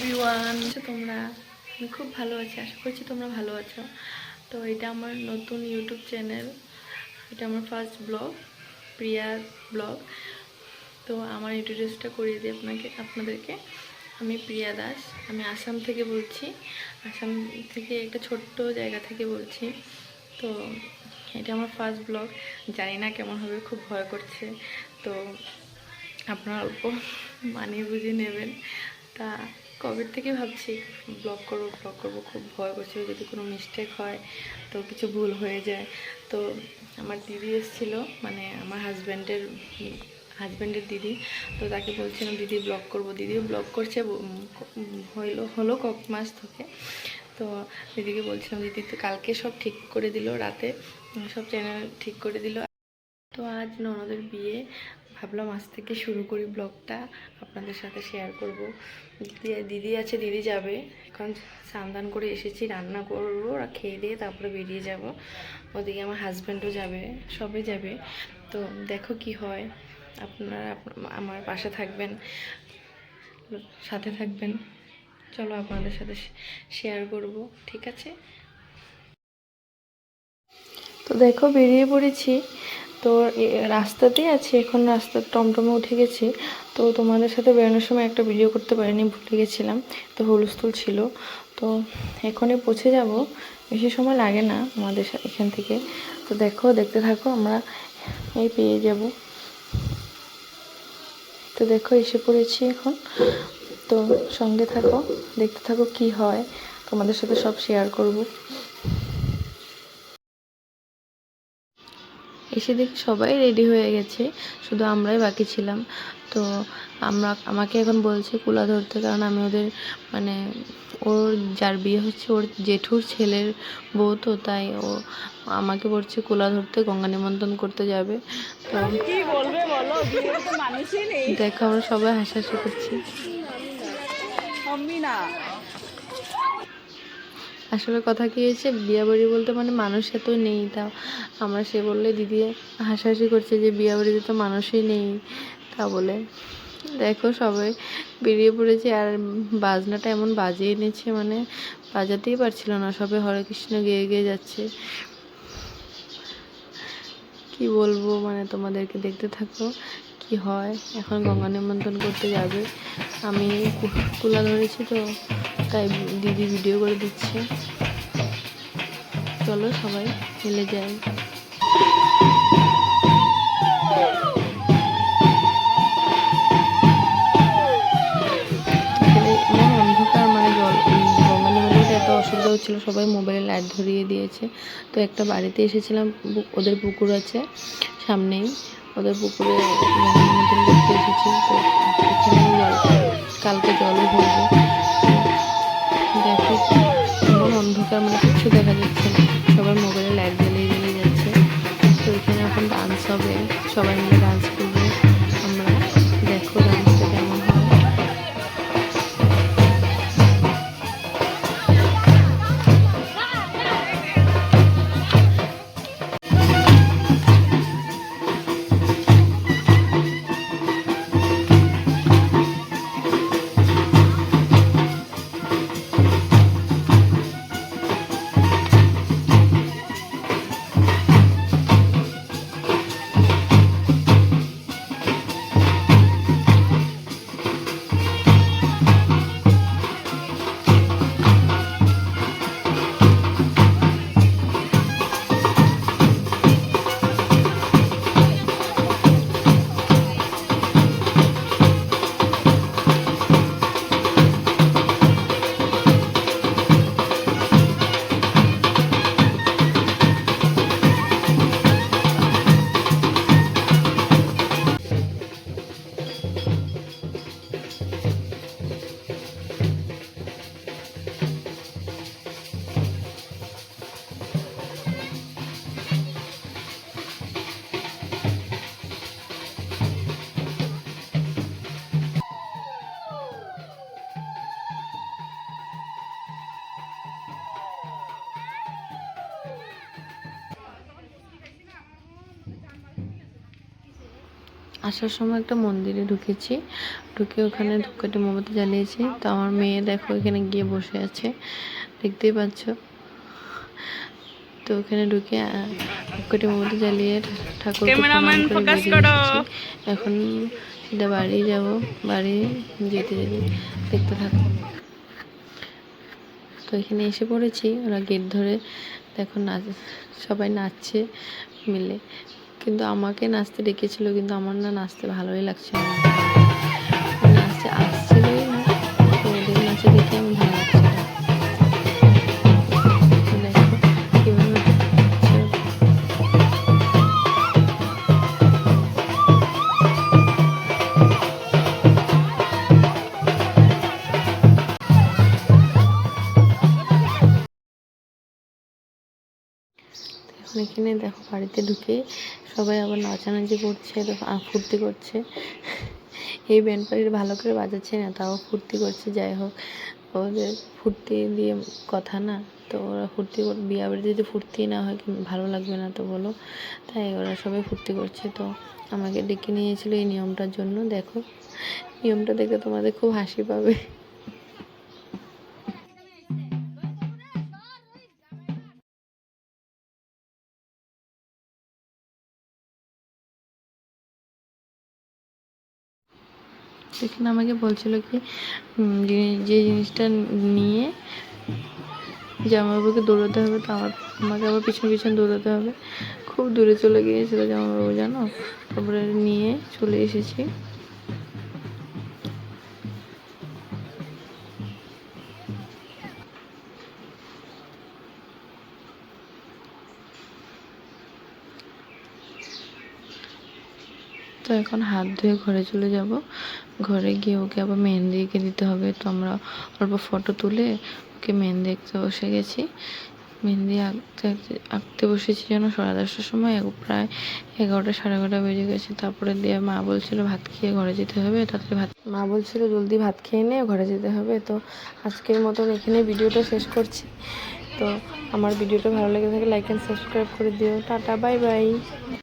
Everyone, তোমরা আমি খুব ভালো আছি, আশা করছি তোমরা ভালো আছো। তো এটা আমার নতুন ইউটিউব চ্যানেল, এটা আমার ফার্স্ট ব্লগ, প্রিয়া ব্লগ। তো আমার ইন্ট্রোডিউসটা করিয়ে দিই আপনাদেরকে। আমি প্রিয়া দাস, আমি আসাম থেকে বলছি, আসাম থেকে একটা ছোট্ট জায়গা থেকে বলছি। তো এটা আমার ফার্স্ট ব্লগ, জানি না কেমন হবে, খুব ভয় করছে। তো আপনারা অল্প মানিয়ে বুঝিয়ে নেবেন। তা কবে থেকে ভাবছি ব্লগ করবো, খুব ভয় করছিল যদি কোনো মিস্টেক হয়, তো কিছু ভুল হয়ে যায়। তো আমার দিদি এসেছিলো, মানে আমার হাজব্যান্ডের দিদি। তো তাকে বলছিলাম দিদি ব্লগ করবো, দিদিও ব্লগ করছে, হলো কয়েক মাস থেকে। তো দিদিকে বলছিলাম, দিদি তো কালকে সব ঠিক করে দিল, রাতে সব চ্যানেল ঠিক করে দিল। তো আজ ননদের বিয়ে, ভাবলাম আজ থেকে শুরু করি ব্লগটা, আপনাদের সাথে শেয়ার করব। দিদি আছে, দিদি যাবে এখন, স্নান করে এসেছি, রান্না করবো আর খেয়ে দিয়ে তারপরে বেরিয়ে যাব। ওদিকে আমার হাজব্যান্ডও যাবে, সবাই যাবে। তো দেখো কি হয়, আপনারা আমার পাশে থাকবেন, সাথে থাকবেন। চলো আপনাদের সাথে শেয়ার করব, ঠিক আছে? তো দেখো বেরিয়ে পড়েছি, তো রাস্তাতেই আছি এখন, রাস্তার টমটমে উঠে গেছি। তো তোমাদের সাথে বেরোনোর সময় একটা ভিডিও করতে পারিনি, ভুলে গেছিলাম, তো হুলস্থুল ছিল। তো এখনই পৌঁছে যাব, বেশি সময় লাগে না আমাদের এখান থেকে। তো দেখো, দেখতে থাকো, আমরা এই পেয়ে যাব। তো দেখো এসে পড়েছি এখন, তো সঙ্গে থাকো, দেখতে থাকো কি হয়, তোমাদের সাথে সব শেয়ার করব। এসে দেখি সবাই রেডি হয়ে গেছে, শুধু আমরাই বাকি ছিলাম। তো আমাকে এখন বলছে কুলা ধরতে, কারণ আমি ওদের মানে ওর যার বিয়ে হচ্ছে ওর জেঠুর ছেলের বউ, তো তাই ও আমাকে বলছে কুলা ধরতে, গঙ্গা নিমন্ত্রণ করতে যাবে। তো কি বলবে বলো, বিয়ে তো মানুষই নেই। দেখো আমরা সবাই হাসাহাসি করছি। না, আসলে কথা কি হয়েছে, বিয়া বাড়ি বলতে মানে মানুষ এত নেই। তা আমরা সে বললে দিদি হাসাহাসি করছে যে বিয়া বাড়িতে তো মানুষই নেই, তা বলে। দেখো সবাই বেরিয়ে পড়েছে, আর বাজনাটা এমন বাজিয়ে এনেছে, মানে বাজাতেই পারছিল না, সবাই হরে কৃষ্ণ গেয়ে গেয়ে যাচ্ছে। কি বলবো, মানে তোমাদেরকে দেখতে থাকো কি হয়। এখন গঙ্গা নিমন্ত্রণ করতে যাবে, আমি কুলা ধরেছি, তো তাই দিদি ভিডিও করে দিচ্ছে। চলো সবাই মিলে যাই। অন্ধকার, মানে গঙ্গা নিমন্ত্রণটা এত অসুবিধা হচ্ছিলো, সবাই মোবাইলে লাইট ধরিয়ে দিয়েছে। তো একটা বাড়িতে এসেছিলাম, ওদের পুকুর আছে সামনেই, ওদের পুকুরে গঙ্গা নিমন্ত্রণ করতে এসেছি। তো এখানে কালকে জলও ভরবো। দেখো এমন অন্ধকার, মানে কিছু দেখা যাচ্ছে না, সবাই মোবাইলে লাইট জ্বালিয়ে জ্বালিয়ে যাচ্ছে। তো এখানে এখন ডান্স হবে, সবাই মিলে ডান্স করবো আমরা। দেখো ডান্সটা কেমন হয়। আসার সময় একটা মন্দিরে ঢুকেছি, ঢুকে ওখানে ধূপকাঠি মোমবাতি জ্বালিয়েছি। তো আমার মেয়ে দেখো এখানে গিয়ে বসে আছে, দেখতেই পাচ্ছ। তো ওখানে ঢুকে ধূপকাঠি মোমবাতি জ্বালিয়ে ঠাকুরকে প্রণাম করে বেরিয়ে এসেছি। এখন সিধা বাড়ি যাব, বাড়ি যেতে যেতে দেখতে থাকো। তো এখানে এসে পড়েছি, ওরা গেট ধরে দেখো সবাই নাচছে মিলে। কিন্তু আমাকে নাচতে ডেকেছিল, কিন্তু আমার না নাচতে ভালোই লাগছিল না, নাচতে আসছিলই না। তো ওদের নাচে দেখে আমি ভালো লাগছিল। তো দেখো কীভাবে নাচছে। এখন এখানে দেখো বাড়িতে ঢুকে সবাই আবার নাচানাচি করছে, ফুর্তি করছে। এই ব্যান্ড পার্টি ভালো করে বাজাচ্ছে না, তাও ফুর্তি করছে। যাই হোক, ওদের ফুর্তি দিয়ে কথা না, তো ওরা ফুর্তি বিয়ে বাড়িতে যদি ফুর্তি না হয় ভালো লাগবে না, তো বলো। তাই ওরা সবাই ফুর্তি করছে। তো আমাকে ডেকে নিয়েছিল এই নিয়মটার জন্য। দেখো নিয়মটা দেখে তোমাদের খুব হাসি পাবে। সেখানে আমাকে বলছিল কি যে জিনিসটা নিয়ে জামাইবাবুকে দৌড়াতে হবে, তো আমাকে আবার পিছন পিছন দৌড়াতে হবে। খুব দূরে চলে গিয়েছিল জামাইবাবু, জানো। তারপরে নিয়ে চলে এসেছি। তো এখন হাত ধুয়ে ঘরে চলে যাব। ঘরে গিয়ে ওকে আবার মেহেন্দি এঁকে দিতে হবে। তো আমরা অল্প ফটো তুলে ওকে মেহেন্দি আঁকতে বসে গেছি। মেহেন্দি আঁকতে বসেছি যেন 10:30টার সময়, প্রায় 11টা 11:30 বেজে গেছে। তারপরে দিয়ে মা বলছিল ভাত খেয়ে ঘরে যেতে হবে, তাড়াতাড়ি মা বলছিল জলদি ভাত খেয়ে নিয়ে ঘরে যেতে হবে। তো আজকের মতন এখানে ভিডিওটা শেষ করছি। তো আমার ভিডিওটা ভালো লেগে থাকে লাইক অ্যান্ড সাবস্ক্রাইব করে দিও। Tata, bye bye.